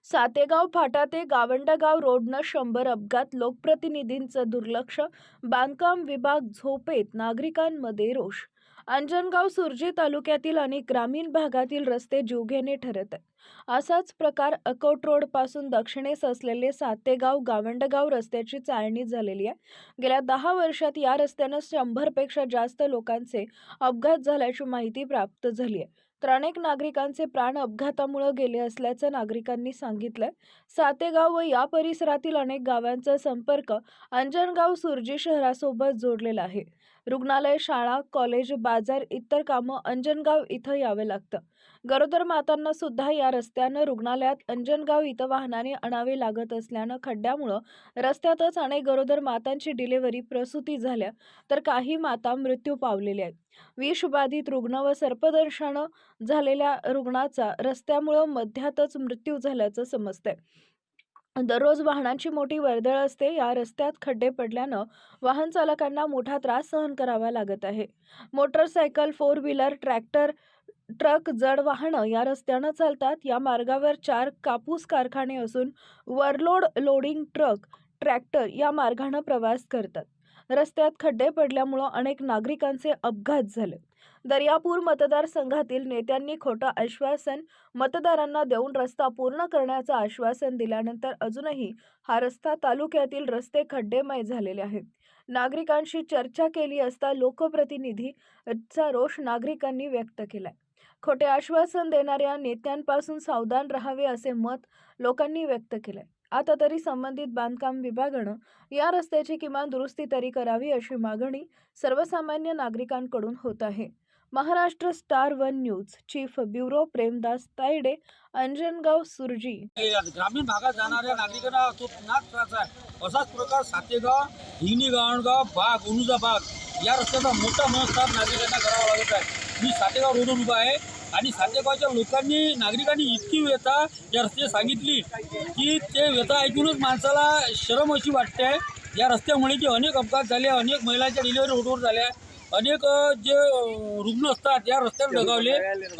सातेगाव फाटा ते गावंडगाव रोडनं 100 अपघात, लोकप्रतिनिधींचं दुर्लक्ष, बांधकाम विभाग झोपेत, नागरिकांमध्ये रोष. अंजनगाव सुर्जी तालुक्यातील अनेक ग्रामीण भागातील रस्ते जीवघेणे ठरत आहेत. असाच प्रकार अकोट रोड पासून दक्षिणेस असलेले सातेगाव गावंडगाव रस्त्याची चाळणी झालेली आहे. गेल्या 10 वर्षात या रस्त्यानं 100 पेक्षा जास्त लोकांचे अपघात झाल्याची माहिती प्राप्त झाली आहे. तर अनेक नागरिकांचे प्राण अपघातामुळे गेले असल्याचं नागरिकांनी सांगितलंय. सातेगाव व या परिसरातील अनेक गावांचा संपर्क अंजनगाव सुर्जी शहरासोबत जोडलेला आहे. रुग्णालय, शाळा, कॉलेज, बाजार, इतर कामं अंजनगाव इथं यावं लागतं. गरोदर मातांना सुद्धा या रस्त्यानं रुग्णालयात अंजनगाव इथं वाहनाने आणावे लागत असल्यानं खड्ड्यामुळं रस्त्यातच अनेक गरोदर मातांची डिलिव्हरी, प्रसूती झाल्या, तर काही माता मृत्यू पावलेल्या आहेत. विषबाधित रुग्ण व सर्पदंशानं झालेल्या रुग्णाचा रस्त्यामुळं मध्यातच मृत्यू झाल्याचं समजतंय. दररोज वाहनांची मोठी वर्दळ असते. या रस्त्यात खड्डे पडल्यानं वाहन चालकांना मोठा त्रास सहन करावा लागत आहे. मोटरसायकल, 4 व्हीलर, ट्रॅक्टर, ट्रक, जड वाहनं या रस्त्यानं चालतात. या मार्गावर 4 कापूस कारखाने असून ओव्हरलोड लोडिंग ट्रक, ट्रॅक्टर या मार्गानं प्रवास करतात. रस्त्यात खड्डे पडल्यामुळं अनेक नागरिकांचे अपघात झाले. दर्यापूर मतदारसंघातील नेत्यांनी खोटं आश्वासन मतदारांना देऊन रस्ता पूर्ण करण्याचं आश्वासन दिल्यानंतर अजूनही हा रस्ता तालुक्यातील रस्ते खड्डेमय झालेले आहेत. नागरिकांशी चर्चा केली असता लोकप्रतिनिधीचा रोष नागरिकांनी व्यक्त केलाय. खोटे आश्वासन देणाऱ्या नेत्यांपासून सावधान राहावे असे मत लोकांनी व्यक्त केलंय. आता तरी संबंधित बांधकाम विभागानं या रस्त्याची किमान दुरुस्ती तरी करावी अशी मागणी सर्वसामान्य नागरिकांकडून होत आहे. Maharashtra star 1 news chief bureau Premdas Tayde, Anjangaon Surji. ग्रामीण भागात जाणाऱ्या नागरिकांना तो नाच त्रास आहे. असाच प्रकार सातेगाव, हिंगणी, गावंडगाव, बाग, उनुजा बाग या रस्त्याचा मोठा मनस्ताप नागरिकांना करावा लागत आहे. मी सातेगाव रोडवर उभा आहे आणि सातेगावच्या नागरिकांनी इतकी व्यथा या रस्त्याची सांगितली की ते व्यथा ऐकूनच माणसाला शरम अशी वाटते. या रस्त्यामुळे की अनेक अपघात झाले, अनेक महिलांच्या डिलिव्हरी रोडवर झाल्या, अनेक जे रुग्ण असतात या रस्त्यावर दगावले.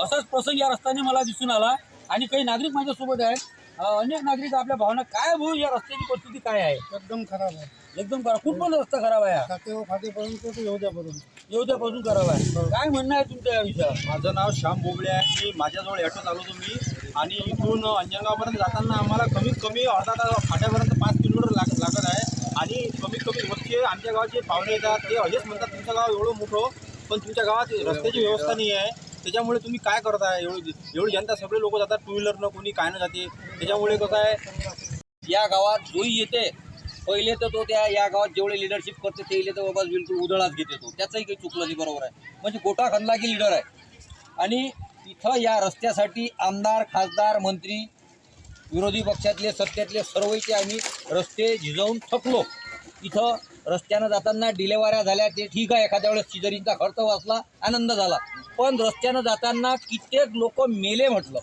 असाच प्रसंग या रस्त्याने मला दिसून आला आणि काही नागरिक माझ्यासोबत आहेत. अनेक नागरिक आपल्या भावना काय भाऊ या रस्त्याची परिस्थिती काय आहे? एकदम खराब आहे. एकदम खराब. कुठपर्यंत रस्ता खराब आहे? सातेगाव फाटेपर्यंत ते येवद्यापासून खराब आहे. काय म्हणणं आहे तुमच्या या विषयावर? माझं नाव श्याम बोबळे आहे. माझ्याजवळ ॲटो चालवतो मी आणि इथून अंजनगावपर्यंत जाताना आम्हाला कमीत कमी अर्धा तास फाट्यापर्यंत 5 किलोमीटर लागत आहे. आणि कमीत कमी वरचे आमच्या गावाचे पाहुणे येतात, ते असेच म्हणतात तुमचं गाव एवढं मोठं पण तुमच्या गावात रस्त्याची व्यवस्था नाही आहे. त्याच्यामुळे तुम्ही काय करताय? एवढी जनता सगळे लोक जातात, 2 व्हीलरनं, कोणी काय न जाते. त्याच्यामुळे कसं आहे, या गावात जोही येते पहिले तर तो या गावात जेवढे लिडरशिप करते ते तर बाबा बिलकुल उधळाच घेते. तो त्याचंही काही चुकलं नाही, बरोबर आहे. म्हणजे गोटा खणला की लिडर आहे. आणि इथं या रस्त्यासाठी आमदार, खासदार, मंत्री, विरोधी पक्षातले, सत्तेतले सर्वचे आम्ही रस्ते झिजवून थकलो. इथं रस्त्यानं जाताना डिलेवऱ्या झाल्या ते ठीक आहे, एखाद्या वेळेस सिजरींचा खर्च वाचला, आनंद झाला. पण रस्त्यानं जाताना कित्येक लोक मेले. म्हटलं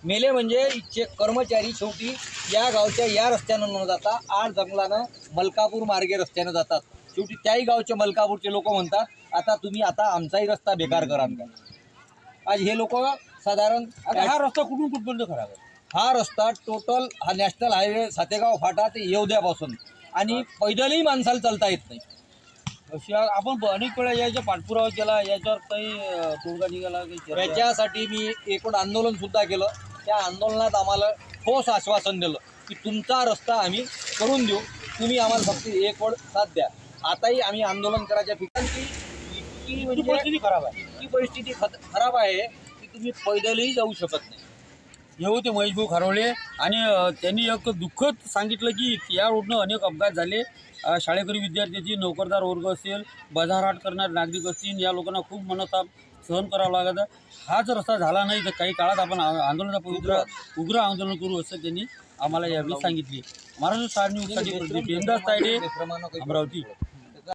मेले म्हणजे इथचे कर्मचारी शेवटी या गावच्या या रस्त्यानं न जाता आड जंगलानं मलकापूर मार्गे रस्त्यानं जातात. शेवटी त्याही गावचे मलकापूरचे लोक म्हणतात आता तुम्ही आमचाही रस्ता बेकार कराल का? आज हे लोक साधारण आता हा रस्ता कुठून कुठपर्यंत खराब आहे? हा रस्ता टोटल हा नॅशनल हायवे सातेगाव फाटा ते येवद्यापासून आणि पैदलही माणसाला चालता येत नाही. अशा आपण अनेक वेळा याच्या पाठपुरावा केला, याच्यावर काही तोडगा निघाला काही. याच्यासाठी मी एकूण आंदोलन सुद्धा केलं. त्या आंदोलनात आम्हाला ठोस आश्वासन दिलं की तुमचा रस्ता आम्ही करून देऊ, तुम्ही आम्हाला फक्त एक वेळ साथ द्या. आताही आम्ही आंदोलन करायच्या ठिकाणी इतकी परिस्थिती खराब आहे, इतकी परिस्थिती खराब आहे की तुम्ही पैदलही जाऊ शकत नाही. हे होते महेश भाऊ खारोळे आणि त्यांनी एक दुःखद सांगितलं की या रोडनं अनेक अपघात झाले. शाळेकरी विद्यार्थ्याची, नोकरदार वर्ग असेल, बाजारहाट करणारे नागरिक असतील, या लोकांना खूप मनस्ताप सहन करावं लागतं. हाच रस्ता झाला नाही तर काही काळात आपण आंदोलनाचा उग्र आंदोलन करू असं त्यांनी आम्हाला यावेळी सांगितले. महाराष्ट्र स्टार न्यूजसाठी प्रेमदास तायडे, अमरावती.